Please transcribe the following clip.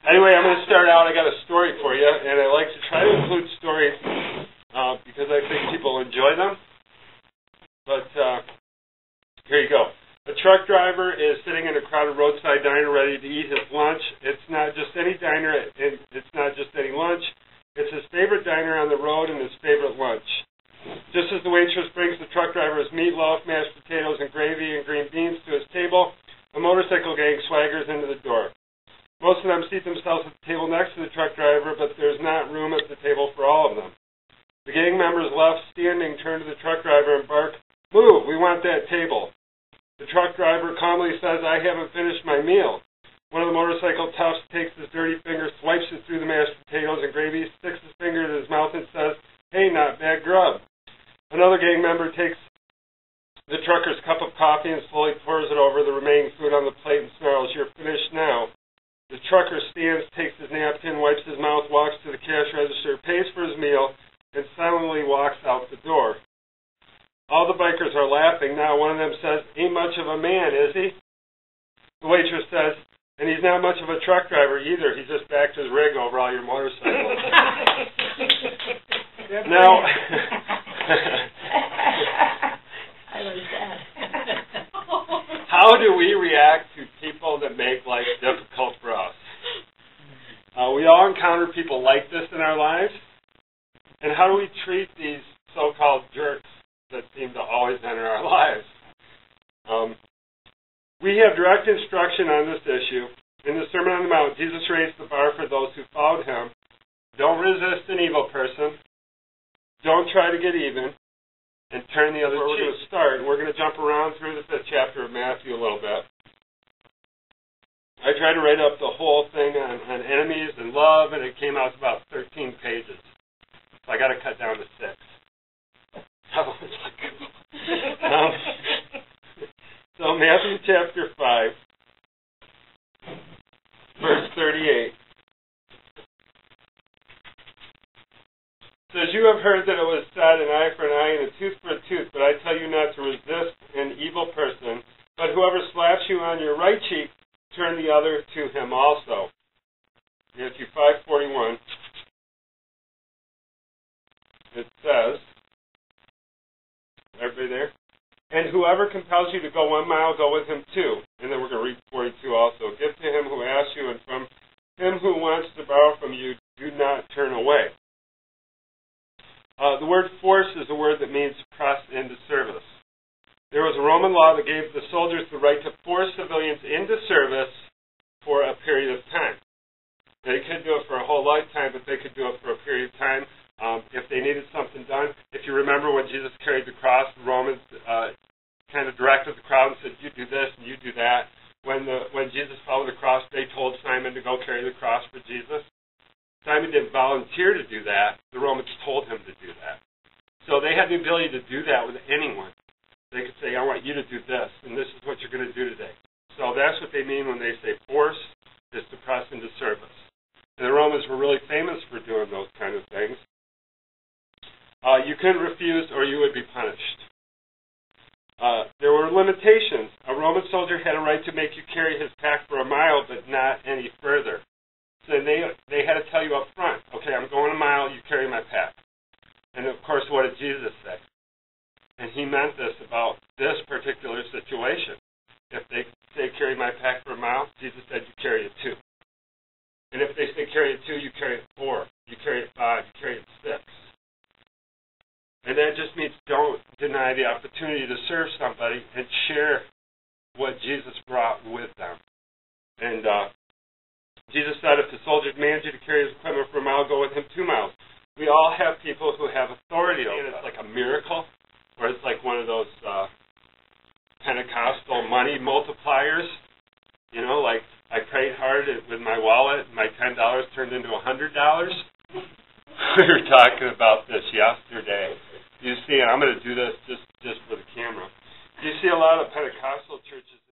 Anyway, I'm going to start out. I got a story for you, and I like to try to include stories because I think people enjoy them. But here you go. A truck driver is sitting in a crowded roadside diner ready to eat his lunch. It's not just any diner, and it's not just any lunch. It's his favorite diner on the road and his favorite lunch. Just as the waitress brings the truck driver his meatloaf, mashed potatoes, and gravy and green beans to his table, a motorcycle gang swaggers into the door. Most of them seat themselves at the table next to the truck driver, but there's not room at the table for all of them. The gang members left standing turn to the truck driver and bark, "Move, we want that table." The truck driver calmly says, "I haven't finished my meal." One of the motorcycle toughs takes his dirty finger, swipes it through the mashed potatoes and gravy, sticks his finger in his mouth and says, "Hey, not bad grub." Another gang member takes the trucker's cup of coffee and slowly pours it over the remaining food on the plate and snarls, "You're finished now." The trucker stands, takes his napkin, wipes his mouth, walks to the cash register, pays for his meal, and silently walks out the door. All the bikers are laughing. Now one of them says, "Ain't much of a man, is he?" The waitress says, "And he's not much of a truck driver either. He just backed his rig over all your motorcycles." Now, I like that. how do we react to people that make life difficult for us? We all encounter people like this in our lives. And how do we treat these so-called jerks that seem to always enter our lives? We have direct instruction on this issue. In the Sermon on the Mount, Jesus raised the bar for those who followed him. Don't resist an evil person. Don't try to get even. And turn the other cheek. We're going to start. We're going to jump around through the 5th chapter of Matthew a little bit. I tried to write up the whole thing on enemies and love, and it came out to about 13 pages. So I got to cut down to 6. So Matthew chapter 5, verse 38. It says, "You have heard that it was said, an eye for an eye and a tooth for a tooth, but I tell you not to resist an evil person. But whoever slaps you on your right cheek, turn the other to him also." Matthew 5:41. It says, everybody there? "And whoever compels you to go 1 mile, go with him 2. And then we're going to read 42 also. "Give to him who asks you, and from him who wants to borrow from you, do not turn away." The word force is a word that means press into service. There was a Roman law that gave the soldiers the right to force civilians into service for a period of time. They could do it for a whole lifetime, but they could do it for a period of time if they needed something done. If you remember when Jesus carried the cross, the Romans kind of directed the crowd and said, "You do this and you do that." When Jesus followed the cross, they told Simon to go carry the cross for Jesus. Simon didn't volunteer to do that. The Romans told him to do that. So they had the ability to do that with anyone. They could say, "I want you to do this, and this is what you're going to do today." So that's what they mean when they say force, is to press into service. And the Romans were really famous for doing those kind of things. You couldn't refuse or you would be punished. There were limitations. A Roman soldier had a right to make you carry his pack for a mile, but not any further. So they had to tell you up front, "Okay, I'm going a mile, you carry my pack." And of course, what did Jesus say? And he meant this about this particular situation. If they say, "Carry my pack for a mile," Jesus said, "You carry it 2. And if they say, "Carry it 2, you carry it 4. You carry it 5, you carry it 6. And that just means don't deny the opportunity to serve somebody and share what Jesus brought with them. And Jesus said, if the soldier demands you to carry his equipment for a mile, go with him 2 miles. We all have people who have authority over us. And it's like a miracle, or it's like one of those Pentecostal money multipliers. You know, like I prayed hard with my wallet, and my $10 turned into $100. We were talking about this yesterday. You see, and I'm going to do this just for the camera. You see a lot of Pentecostals